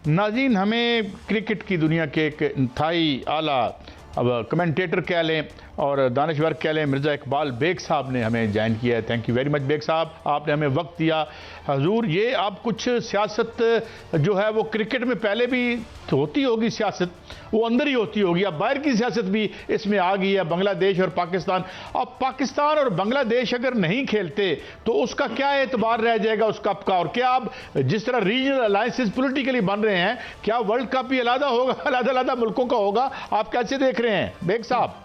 नाज़रीन, हमें क्रिकेट की दुनिया के एक इंतहाई आला अब कमेंटेटर कह लें और दानिश्वर कह लें, मिर्ज़ा इकबाल बेग साहब ने हमें ज्वाइन किया है। Thank you very much Baig साहब, आपने हमें वक्त दिया। हजूर, ये आप कुछ सियासत जो है वो क्रिकेट में पहले भी होती होगी, सियासत वो अंदर ही होती होगी, अब बाहर की सियासत भी इसमें आ गई है, बांग्लादेश और पाकिस्तान। अब पाकिस्तान और बांग्लादेश अगर नहीं खेलते तो उसका क्या एतबार रह जाएगा उस कप का? और क्या अब जिस तरह रीजनल अलायंसेस पॉलिटिकली बन रहे हैं, क्या वर्ल्ड कप ही अलग होगा, अलग मुल्कों का होगा? आप कैसे देख रहे हैं बेग साहब?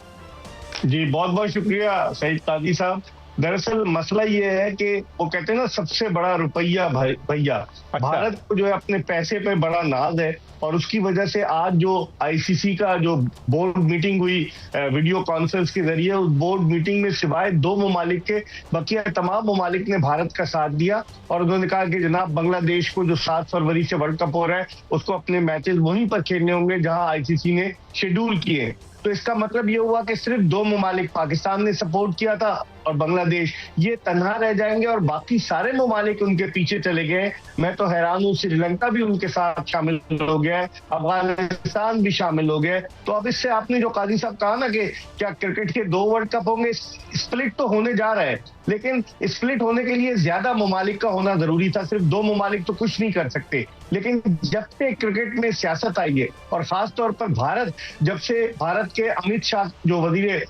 जी बहुत बहुत शुक्रिया सईद काजी साहब। दरअसल मसला ये है कि वो कहते हैं ना, सबसे बड़ा रुपया भैया। अच्छा। भारत को जो है अपने पैसे पे बड़ा नाज है और उसकी वजह से आज जो आईसीसी का जो बोर्ड मीटिंग हुई वीडियो कॉन्फ्रेंस के जरिए, उस बोर्ड मीटिंग में सिवाय 2 ममालिक के बकिया तमाम ममालिक ने भारत का साथ दिया और उन्होंने कहा कि जनाब बांग्लादेश को जो 7 फरवरी से वर्ल्ड कप हो रहा है उसको अपने मैचेस वहीं पर खेलने होंगे जहां आईसीसी ने शेड्यूल किए। तो इसका मतलब ये हुआ कि सिर्फ 2 ममालिक, पाकिस्तान ने सपोर्ट किया था और बांग्लादेश, ये तन्हा रह जाएंगे और बाकी सारे ममालिक उनके पीछे चले गए। मैं तो हैरान हूँ, श्रीलंका भी उनके साथ शामिल हो गया है, अफगानिस्तान भी शामिल हो गया है। तो अब इससे आपने जो काजी साहब कहा ना कि क्या क्रिकेट के 2 वर्ल्ड कप होंगे, स्प्लिट तो होने जा रहा है, लेकिन स्प्लिट होने के लिए ज्यादा ममालिक का होना जरूरी था। सिर्फ 2 ममालिक तो कुछ नहीं कर सकते। लेकिन जब से क्रिकेट में सियासत आई है और खास तौर पर भारत, जब से भारत के अमित शाह जो वजीर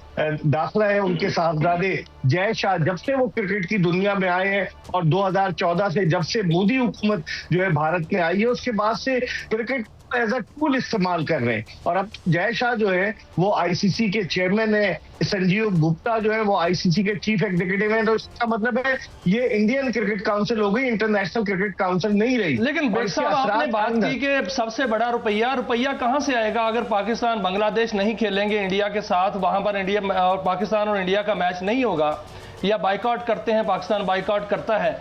दाखिला है, उनके साहबजादे जय शाह, जब से वो क्रिकेट की दुनिया में आए हैं और 2014 से जब से मोदी हुकूमत जो है भारत में आई है, उसके बाद से क्रिकेट एज अ टूल इस्तेमाल कर रहे हैं। और अब जय शाह जो है वो आईसीसी के चेयरमैन है, संजीव गुप्ता जो है वो आईसीसी के चीफ एग्जीक्यूटिव है। तो इसका मतलब है ये इंडियन क्रिकेट काउंसिल हो गई, इंटरनेशनल क्रिकेट काउंसिल नहीं रही। लेकिन बेग साहब, आपने बात की कि सबसे बड़ा रुपया कहां से आएगा अगर पाकिस्तान बांग्लादेश नहीं खेलेंगे इंडिया के साथ, वहां पर इंडिया और पाकिस्तान और इंडिया का मैच नहीं होगा या बाइकआउट करते हैं, पाकिस्तान बाइकआउट करता है,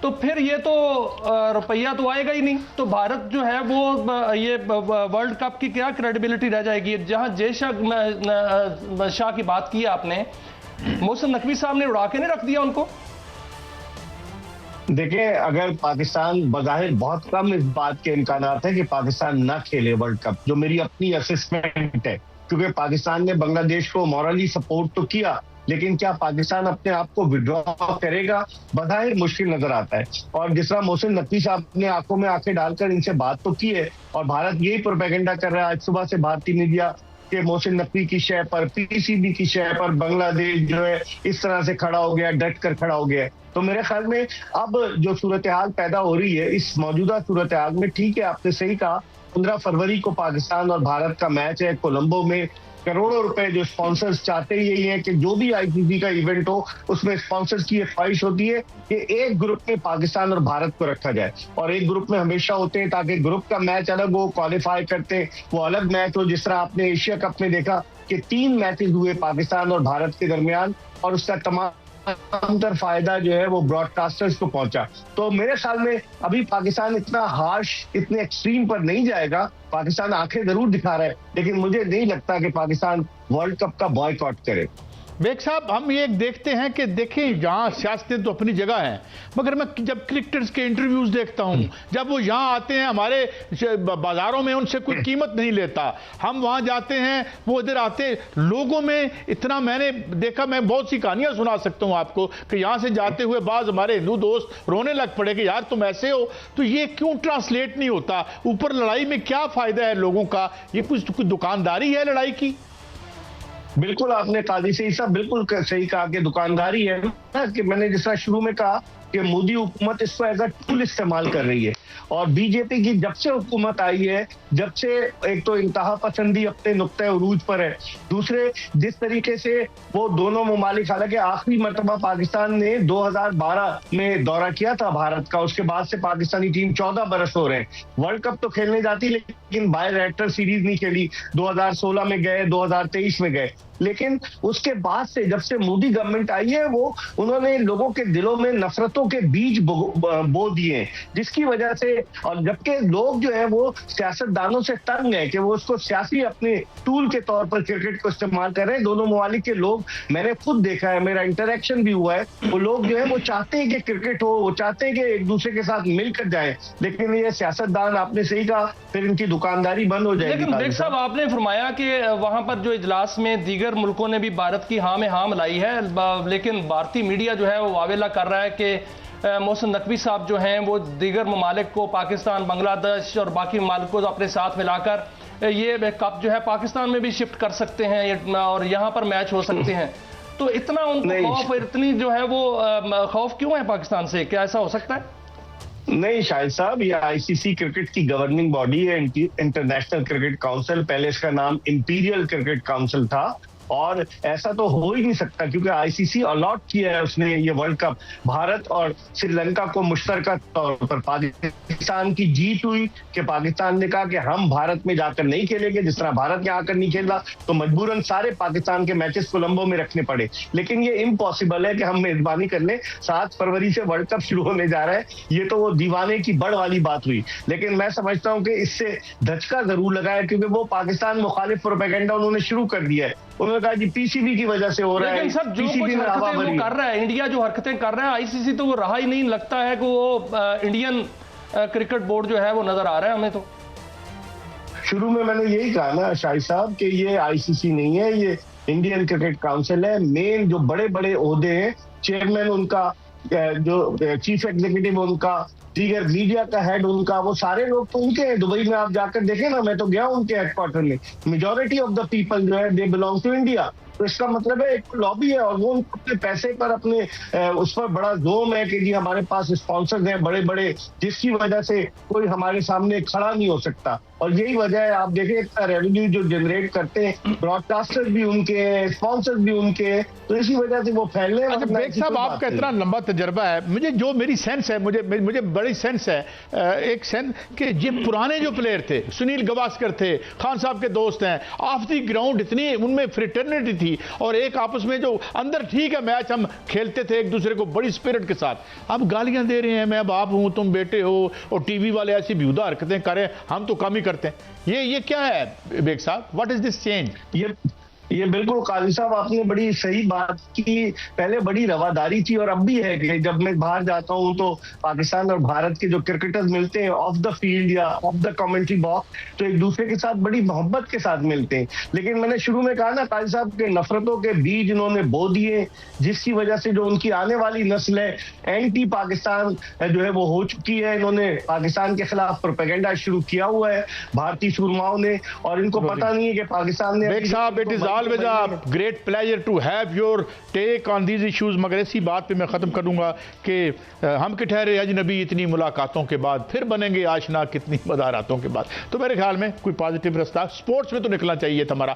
तो फिर ये तो रुपया तो आएगा ही नहीं। तो भारत जो है वो ये वर्ल्ड कप की क्या क्रेडिबिलिटी रह जाएगी? जहां जय शाह की बात की आपने, मोहसिन नकवी साहब ने उड़ा के नहीं रख दिया उनको। देखिए, अगर पाकिस्तान, बज़ाहिर बहुत कम इस बात के इम्कानात है कि पाकिस्तान ना खेले वर्ल्ड कप, जो मेरी अपनी असेसमेंट है, क्योंकि पाकिस्तान ने बांग्लादेश को मॉरली सपोर्ट तो किया, लेकिन क्या पाकिस्तान अपने आप को विड्रॉ करेगा? बज़ाहिर मुश्किल नजर आता है। और जिस तरह मोहसिन नकवी साहब ने आंखों में आंखें डालकर इनसे बात तो की है और भारत यही प्रोपेगेंडा कर रहा है आज सुबह से भारतीय मीडिया के, मोहसिन नकवी की शय पर, पीसीबी की शय पर बांग्लादेश जो है इस तरह से खड़ा हो गया, डट कर खड़ा हो गया है। तो मेरे ख्याल में अब जो सूरत हाल पैदा हो रही है, इस मौजूदा सूरत हाल में, ठीक है आपने सही कहा, 15 फरवरी को पाकिस्तान और भारत का मैच है कोलंबो में। करोड़ों रुपए जो स्पॉन्सर्स चाहते यही है कि जो भी आईसीसी का इवेंट हो उसमें स्पॉन्सर्स की एक ख्वाहिश होती है कि एक ग्रुप में पाकिस्तान और भारत को रखा जाए, और एक ग्रुप में हमेशा होते हैं ताकि ग्रुप का मैच अलग हो, क्वालिफाई करते हैं वो अलग मैच हो। जिस तरह आपने एशिया कप में देखा कि 3 मैचेस हुए पाकिस्तान और भारत के दरमियान और उसका तमाम अंतर फायदा जो है वो ब्रॉडकास्टर्स को पहुंचा। तो मेरे ख्याल में अभी पाकिस्तान इतना हार्श, इतने एक्सट्रीम पर नहीं जाएगा। पाकिस्तान आंखें जरूर दिखा रहा है, लेकिन मुझे नहीं लगता कि पाकिस्तान वर्ल्ड कप का बॉयकॉट करे। बेग साहब, हम ये देखते हैं कि देखें, जहाँ सियासतें तो अपनी जगह हैं, मगर मैं जब क्रिकेटर्स के इंटरव्यूज देखता हूँ, जब वो यहाँ आते हैं हमारे बाजारों में उनसे कोई कीमत नहीं लेता, हम वहाँ जाते हैं वो इधर आते, लोगों में इतना मैंने देखा, मैं बहुत सी कहानियाँ सुना सकता हूँ आपको कि यहाँ से जाते हुए बाज हमारे हिंदू दोस्त रोने लग पड़े कि यार तुम ऐसे हो। तो ये क्यों ट्रांसलेट नहीं होता? ऊपर लड़ाई में क्या फायदा है लोगों का? ये कुछ दुकानदारी है लड़ाई की? बिल्कुल, आपने काजी सही साहब बिल्कुल सही कहा कि दुकानदारी है ना, कि मैंने जिस तरह शुरू में कहा कि मोदी हुकूमत इसको एज अ टूल इस्तेमाल कर रही है। और बीजेपी की जब से हुकूमत आई है, जब से एक तो इंतहा पसंदी अपने नुक्ते उरूज पर है, दूसरे जिस तरीके से वो दोनों ममालिक, हालांकि आखिरी मरतबा पाकिस्तान ने 2012 में दौरा किया था भारत का, उसके बाद से पाकिस्तानी टीम 14 बरस हो रहे हैं वर्ल्ड कप तो खेलने जाती, लेकिन बाय रेक्टर सीरीज नहीं खेली। 2016 में गए, 2023 में गए, लेकिन उसके बाद से जब से मोदी गवर्नमेंट आई है वो उन्होंने लोगों के दिलों में नफरतों के बीज बो दिए, जिसकी वजह से, और जबकि लोग जो है वो सियासतदानों से तंग है कि वो उसको सियासी अपने टूल के तौर पर क्रिकेट को इस्तेमाल कर रहे हैं। दोनों ममालिक के लोग, मैंने खुद देखा है, मेरा इंटरेक्शन भी हुआ है, वो लोग जो है वो चाहते हैं कि क्रिकेट हो, वो चाहते हैं कि एक दूसरे के साथ मिलकर जाए, लेकिन ये सियासतदान, आपने सही कहा, फिर इनकी दुकानदारी बंद हो जाएगी। लेकिन बेग साहब, आपने फरमाया कि वहां पर जो इजलास में दीगर मुल्कों ने भी भारत की हाँ में हाँ मिलाई है, लेकिन भारतीय मीडिया जो है वो वावेला कर रहा है कि मोहसिन नकवी साहब जो हैं वो दीगर ममालिक को, पाकिस्तान, बांग्लादेश और बाकी ममालिक को अपने साथ मिलाकर ये कप जो है पाकिस्तान में भी शिफ्ट कर सकते हैं और यहाँ पर मैच हो सकते हैं। तो इतना उनको खौफ, इतनी जो है वो खौफ क्यों है पाकिस्तान से? क्या ऐसा हो सकता है? नहीं शाहिद साहब, ये आईसीसी क्रिकेट की गवर्निंग बॉडी है, इंटरनेशनल क्रिकेट काउंसिल, पहले इसका नाम इंपीरियल क्रिकेट काउंसिल था, और ऐसा तो हो ही नहीं सकता क्योंकि आईसीसी अलॉट किया है उसने ये वर्ल्ड कप भारत और श्रीलंका को मुश्तरका तौर पर। पाकिस्तान की जीत हुई कि पाकिस्तान ने कहा कि हम भारत में जाकर नहीं खेलेंगे, जिस तरह भारत यहाँ आकर नहीं खेला तो मजबूरन सारे पाकिस्तान के मैचेस कोलंबो में रखने पड़े। लेकिन ये इम्पॉसिबल है कि हम मेजबानी कर लें, 7 फरवरी से वर्ल्ड कप शुरू होने जा रहा है, ये तो वो दीवाने की बड़ वाली बात हुई। लेकिन मैं समझता हूँ कि इससे धचका जरूर लगा है क्योंकि वो पाकिस्तान मुखालिफ प्रोपेगेंडा उन्होंने शुरू कर दिया है। उन्होंने कहा जी पीसीबी की वजह से हो रहा है, लेकिन सर जो कुछ हरकतें वो कर रहा है, इंडिया जो हरकतें कर रहा है, आईसीसी तो वो रहा ही नहीं, लगता है कि वो इंडियन क्रिकेट बोर्ड जो है वो नजर आ रहा है हमें। तो शुरू में मैंने यही कहा ना शाहिद साहब कि ये आईसीसी नहीं है, ये इंडियन क्रिकेट काउंसिल है। मेन जो बड़े बड़े ओहदे हैं, चेयरमैन उनका, जो चीफ एग्जीक्यूटिव उनका, दीगर मीडिया का हेड उनका, वो सारे लोग तो उनके हैं। दुबई में आप जाकर देखें ना, मैं तो गया उनके हेडक्वार्टर में, मेजॉरिटी ऑफ द पीपल जो है दे बिलोंग टू इंडिया। तो इसका मतलब है एक लॉबी है और वो अपने पैसे पर, अपने उस पर बड़ा जोम है कि जी हमारे पास स्पॉन्सर्स हैं बड़े बड़े, जिसकी वजह से कोई हमारे सामने खड़ा नहीं हो सकता। और यही वजह है, आप देखें इतना रेवेन्यू जो जनरेट करते हैं, ब्रॉडकास्टर्स भी उनके हैं, स्पॉन्सर्स भी उनके हैं, तो इसी वजह से वो फैलने। अच्छा बेग साहब, आपका इतना लंबा तजर्बा है, मुझे जो मेरी सेंस है, मुझे बड़ी सेंस है, एक सेंस कि ये पुराने जो प्लेयर थे, सुनील गावस्कर थे, खान साहब के दोस्त हैं, ऑफ द ग्राउंड इतनी उनमें फ्रेटर्निटी थी और एक आपस में जो अंदर ठीक है मैच हम खेलते थे एक दूसरे को बड़ी स्पिरिट के साथ। अब गालियां दे रहे हैं, मैं बाप हूं तुम बेटे हो, और टीवी वाले ऐसी बेहुदा हरकतें करें, हम तो कम ही करते हैं। ये क्या है बेग साहब, व्हाट इज दिस चेंज? ये बिल्कुल काजी साहब आपने बड़ी सही बात की। पहले बड़ी रवादारी थी और अब भी है कि जब मैं बाहर जाता हूं तो पाकिस्तान और भारत के जो क्रिकेटर्स मिलते हैं ऑफ द फील्ड या ऑफ द कमेंट्री बॉक्स, तो एक दूसरे के साथ बड़ी मोहब्बत के साथ मिलते हैं। लेकिन मैंने शुरू में कहा ना काजी साहब के नफरतों के बीज इन्होंने बो दिए, जिसकी वजह से जो उनकी आने वाली नस्ल है एंटी पाकिस्तान जो है वो हो चुकी है। इन्होंने पाकिस्तान के खिलाफ प्रोपेगेंडा शुरू किया हुआ है भारतीय सूरमाओं ने, और इनको पता नहीं है कि पाकिस्तान ने। बेग साहब, it is always a great pleasure to have your take on these issues। मगर इसी बात पे मैं ख़त्म करूंगा कि हम के ठहरे अजनबी इतनी मुलाकातों के बाद फिर बनेंगे आशना कितनी मदारातों के बाद। तो मेरे ख्याल में कोई पॉजिटिव रास्ता स्पोर्ट्स में तो निकलना चाहिए था हमारा।